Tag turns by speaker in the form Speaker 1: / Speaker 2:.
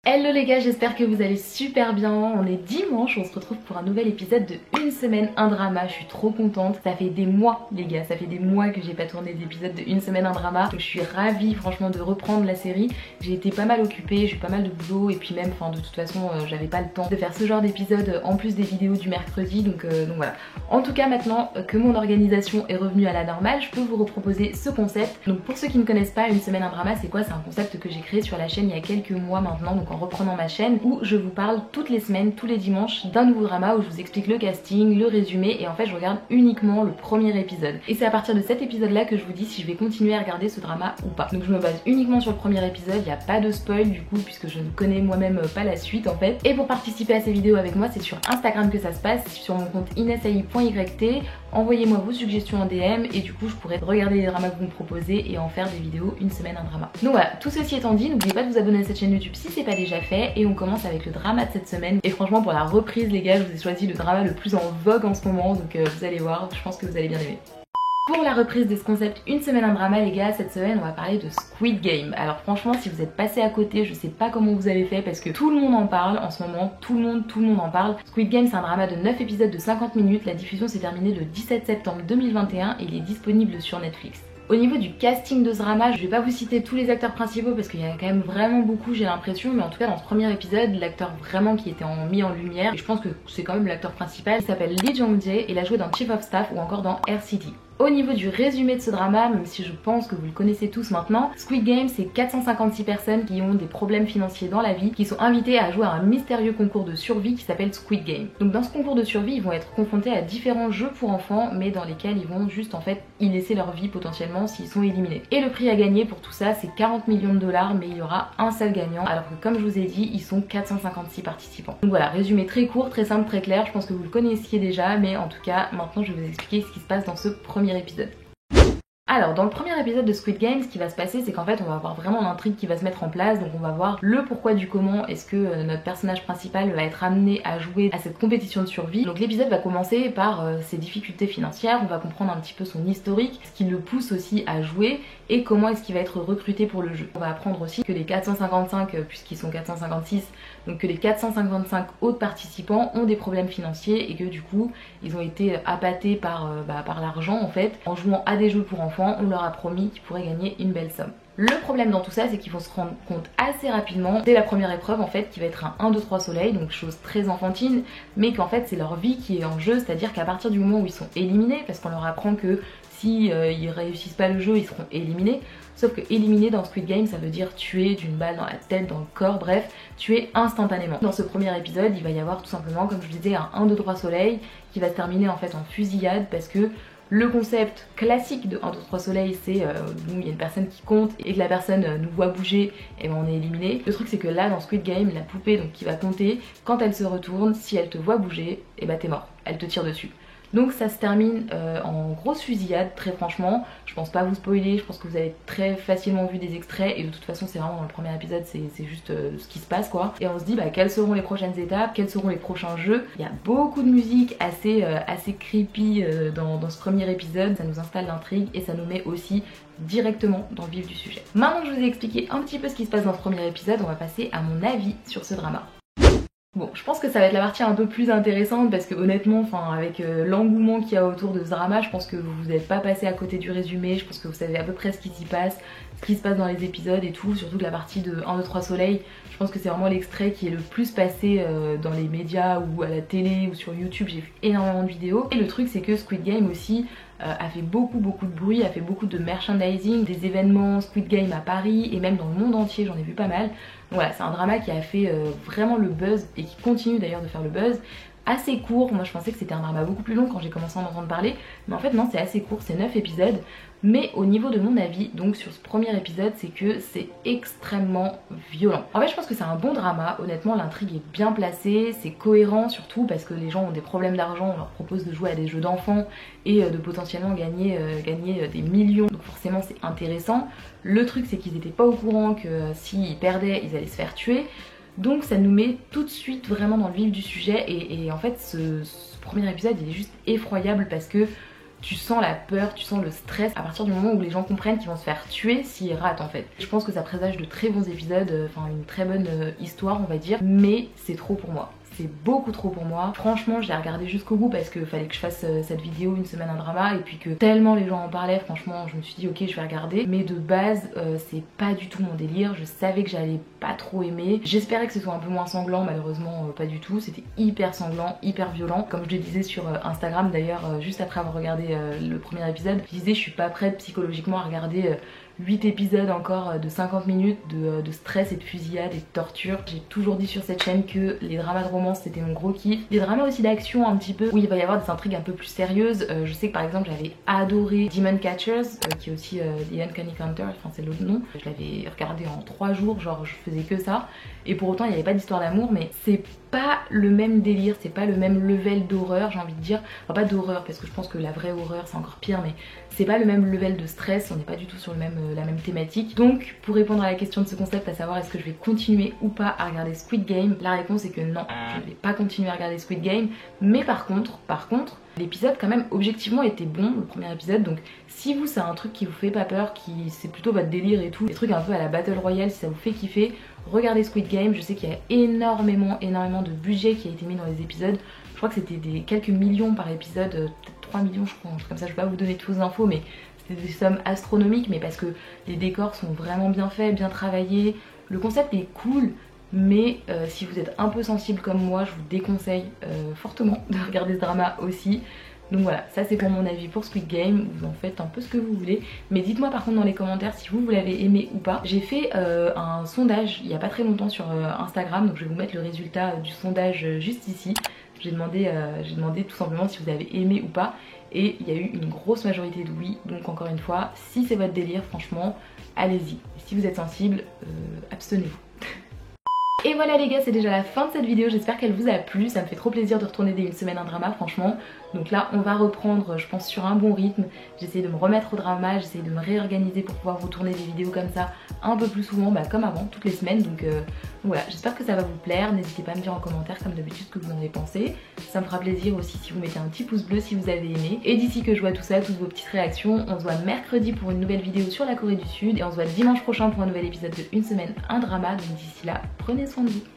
Speaker 1: Hello les gars, j'espère que vous allez super bien. On est dimanche, on se retrouve pour un nouvel épisode de Une semaine, un drama. Je suis trop contente. Ça fait des mois les gars, ça fait des mois que j'ai pas tourné d'épisode de Une semaine, un drama. Donc je suis ravie franchement de reprendre la série. J'ai été pas mal occupée, j'ai eu pas mal de boulot et puis même, de toute façon, j'avais pas le temps de faire ce genre d'épisode en plus des vidéos du mercredi. Donc voilà. En tout cas, maintenant que mon organisation est revenue à la normale, je peux vous reproposer ce concept. Donc pour ceux qui ne connaissent pas, Une semaine, un drama, c'est quoi? C'est un concept que j'ai créé sur la chaîne il y a quelques mois maintenant. Donc en reprenant ma chaîne où je vous parle toutes les semaines, tous les dimanches d'un nouveau drama où je vous explique le casting, le résumé et en fait je regarde uniquement le premier épisode. Et c'est à partir de cet épisode là que je vous dis si je vais continuer à regarder ce drama ou pas. Donc je me base uniquement sur le premier épisode, il n'y a pas de spoil du coup puisque je ne connais moi-même pas la suite en fait. Et pour participer à ces vidéos avec moi, c'est sur Instagram que ça se passe, sur mon compte inesai.yt. Envoyez-moi vos suggestions en DM et du coup je pourrais regarder les dramas que vous me proposez et en faire des vidéos Une semaine, un drama. Donc voilà, tout ceci étant dit, n'oubliez pas de vous abonner à cette chaîne YouTube si c'est pas déjà fait. Et on commence avec le drama de cette semaine. Et franchement pour la reprise les gars, je vous ai choisi le drama le plus en vogue en ce moment. Donc vous allez voir, je pense que vous allez bien aimer. Pour la reprise de ce concept Une semaine, un drama les gars, cette semaine on va parler de Squid Game. Alors franchement si vous êtes passé à côté, je sais pas comment vous avez fait parce que tout le monde en parle en ce moment, tout le monde en parle. Squid Game c'est un drama de 9 épisodes de 50 minutes, la diffusion s'est terminée le 17 septembre 2021 et il est disponible sur Netflix. Au niveau du casting de ce drama, je vais pas vous citer tous les acteurs principaux parce qu'il y en a quand même vraiment beaucoup j'ai l'impression, mais en tout cas dans ce premier épisode, l'acteur vraiment qui était mis en lumière, et je pense que c'est quand même l'acteur principal, il s'appelle Lee Jong-jae et il a joué dans Chief of Staff ou encore dans RCT. Au niveau du résumé de ce drama, même si je pense que vous le connaissez tous maintenant, Squid Game c'est 456 personnes qui ont des problèmes financiers dans la vie, qui sont invitées à jouer à un mystérieux concours de survie qui s'appelle Squid Game. Donc dans ce concours de survie, ils vont être confrontés à différents jeux pour enfants, mais dans lesquels ils vont juste en fait y laisser leur vie potentiellement s'ils sont éliminés. Et le prix à gagner pour tout ça c'est 40 millions de dollars, mais il y aura un seul gagnant, alors que comme je vous ai dit, ils sont 456 participants. Donc voilà, résumé très court, très simple, très clair, je pense que vous le connaissiez déjà, mais en tout cas maintenant je vais vous expliquer ce qui se passe dans ce premier épisode. Alors dans le premier épisode de Squid Game, ce qui va se passer c'est qu'en fait on va avoir vraiment l'intrigue qui va se mettre en place, donc on va voir le pourquoi du comment est-ce que notre personnage principal va être amené à jouer à cette compétition de survie. Donc l'épisode va commencer par ses difficultés financières, on va comprendre un petit peu son historique, ce qui le pousse aussi à jouer et comment est-ce qu'il va être recruté pour le jeu. On va apprendre aussi que les 455, puisqu'ils sont 456, donc que les 455 autres participants ont des problèmes financiers et que du coup ils ont été appâtés par l'argent en fait. En jouant à des jeux pour enfants, on leur a promis qu'ils pourraient gagner une belle somme. Le problème dans tout ça c'est qu'ils vont se rendre compte assez rapidement dès la première épreuve en fait qui va être un 1, 2, 3 soleil, donc chose très enfantine, mais qu'en fait c'est leur vie qui est en jeu, c'est-à-dire qu'à partir du moment où ils sont éliminés, parce qu'on leur apprend que si ils réussissent pas le jeu ils seront éliminés, sauf que éliminer dans Squid Game ça veut dire tuer d'une balle dans la tête, dans le corps, bref, tuer instantanément. Dans ce premier épisode il va y avoir tout simplement comme je vous disais un 1, 2, 3 soleil qui va se terminer en fait en fusillade parce que le concept classique de 1, 2, 3 soleil c'est où il y a une personne qui compte et que la personne nous voit bouger et ben on est éliminé. Le truc c'est que là dans Squid Game la poupée donc qui va compter, quand elle se retourne, si elle te voit bouger, et bah t'es mort, elle te tire dessus. Donc ça se termine en grosse fusillade, très franchement. Je pense pas vous spoiler, je pense que vous avez très facilement vu des extraits et de toute façon c'est vraiment dans le premier épisode, c'est juste ce qui se passe quoi. Et on se dit quelles seront les prochaines étapes, quels seront les prochains jeux. Il y a beaucoup de musique assez creepy dans ce premier épisode, ça nous installe l'intrigue et ça nous met aussi directement dans le vif du sujet. Maintenant que je vous ai expliqué un petit peu ce qui se passe dans ce premier épisode, on va passer à mon avis sur ce drama. Bon, je pense que ça va être la partie un peu plus intéressante parce que honnêtement, avec l'engouement qu'il y a autour de ce drama, je pense que vous n'êtes pas passé à côté du résumé, je pense que vous savez à peu près ce qui s'y passe, ce qui se passe dans les épisodes et tout, surtout que la partie de 1, 2, 3 soleil, je pense que c'est vraiment l'extrait qui est le plus passé dans les médias ou à la télé ou sur YouTube, j'ai vu énormément de vidéos. Et le truc c'est que Squid Game aussi a fait beaucoup de bruit, a fait beaucoup de merchandising, des événements Squid Game à Paris et même dans le monde entier, j'en ai vu pas mal. Donc voilà, c'est un drama qui a fait vraiment le buzz et qui continue d'ailleurs de faire le buzz. Assez court, moi je pensais que c'était un drama beaucoup plus long quand j'ai commencé à en entendre parler, mais en fait non, c'est assez court, c'est 9 épisodes. Mais au niveau de mon avis, donc sur ce premier épisode, c'est que c'est extrêmement violent. En fait je pense que c'est un bon drama, honnêtement l'intrigue est bien placée, c'est cohérent surtout parce que les gens ont des problèmes d'argent, on leur propose de jouer à des jeux d'enfants et de potentiellement gagner des millions, donc forcément c'est intéressant. Le truc c'est qu'ils n'étaient pas au courant que s'ils perdaient, ils allaient se faire tuer. Donc ça nous met tout de suite vraiment dans le vif du sujet et en fait ce premier épisode il est juste effroyable parce que tu sens la peur, tu sens le stress à partir du moment où les gens comprennent qu'ils vont se faire tuer s'ils ratent en fait. Je pense que ça présage de très bons épisodes, enfin une très bonne histoire on va dire, mais c'est trop pour moi. C'est beaucoup trop pour moi. Franchement, j'ai regardé jusqu'au bout parce qu'il fallait que je fasse cette vidéo une semaine un drama et puis que tellement les gens en parlaient, franchement, je me suis dit ok, je vais regarder. Mais de base, c'est pas du tout mon délire. Je savais que j'allais pas trop aimer. J'espérais que ce soit un peu moins sanglant, malheureusement pas du tout. C'était hyper sanglant, hyper violent. Comme je le disais sur Instagram d'ailleurs, juste après avoir regardé le premier épisode, je disais je suis pas prête psychologiquement à regarder 8 épisodes encore de 50 minutes de stress et de fusillade et de torture. J'ai toujours dit sur cette chaîne que les dramas de romance c'était mon gros kiff. Les dramas aussi d'action un petit peu où il va y avoir des intrigues un peu plus sérieuses. Je sais que par exemple j'avais adoré Demon Catchers qui est aussi The Uncanny Counter, enfin c'est l'autre nom. Je l'avais regardé en 3 jours, genre je faisais que ça. Et pour autant il n'y avait pas d'histoire d'amour, mais c'est pas le même délire, c'est pas le même level d'horreur, j'ai envie de dire. Enfin pas d'horreur parce que je pense que la vraie horreur c'est encore pire, mais c'est pas le même level de stress, on n'est pas du tout sur le même, la même thématique. Donc pour répondre à la question de ce concept, à savoir est-ce que je vais continuer ou pas à regarder Squid Game, la réponse est que non, je ne vais pas continuer à regarder Squid Game. Mais par contre, l'épisode quand même objectivement était bon, le premier épisode. Donc si vous c'est un truc qui vous fait pas peur, qui c'est plutôt votre délire et tout, des trucs un peu à la Battle Royale, si ça vous fait kiffer, regardez Squid Game. Je sais qu'il y a énormément de budget qui a été mis dans les épisodes. Je crois que c'était des quelques millions par épisode, peut-être 3 millions je crois, un truc comme ça. Je vais pas vous donner toutes les infos, mais c'était des sommes astronomiques, mais parce que les décors sont vraiment bien faits, bien travaillés. Le concept est cool, mais si vous êtes un peu sensible comme moi, je vous déconseille fortement de regarder ce drama aussi. Donc voilà, ça c'est pour mon avis pour Squid Game, vous en faites un peu ce que vous voulez. Mais dites-moi par contre dans les commentaires si vous l'avez aimé ou pas. J'ai fait un sondage il y a pas très longtemps sur Instagram, donc je vais vous mettre le résultat du sondage juste ici. J'ai demandé tout simplement si vous avez aimé ou pas. Et il y a eu une grosse majorité de oui, donc encore une fois, si c'est votre délire, franchement, allez-y. Si vous êtes sensible, abstenez-vous. Et voilà les gars, c'est déjà la fin de cette vidéo, j'espère qu'elle vous a plu, ça me fait trop plaisir de retourner dès une semaine un drama franchement. Donc là on va reprendre je pense sur un bon rythme, j'essaie de me remettre au drama, j'essaie de me réorganiser pour pouvoir vous tourner des vidéos comme ça un peu plus souvent, comme avant, toutes les semaines. Donc voilà, j'espère que ça va vous plaire, n'hésitez pas à me dire en commentaire comme d'habitude ce que vous en avez pensé. Ça me fera plaisir aussi si vous mettez un petit pouce bleu si vous avez aimé. Et d'ici que je vois tout ça, toutes vos petites réactions, on se voit mercredi pour une nouvelle vidéo sur la Corée du Sud et on se voit dimanche prochain pour un nouvel épisode de Une semaine un drama. Donc d'ici là, prenez soin de vous.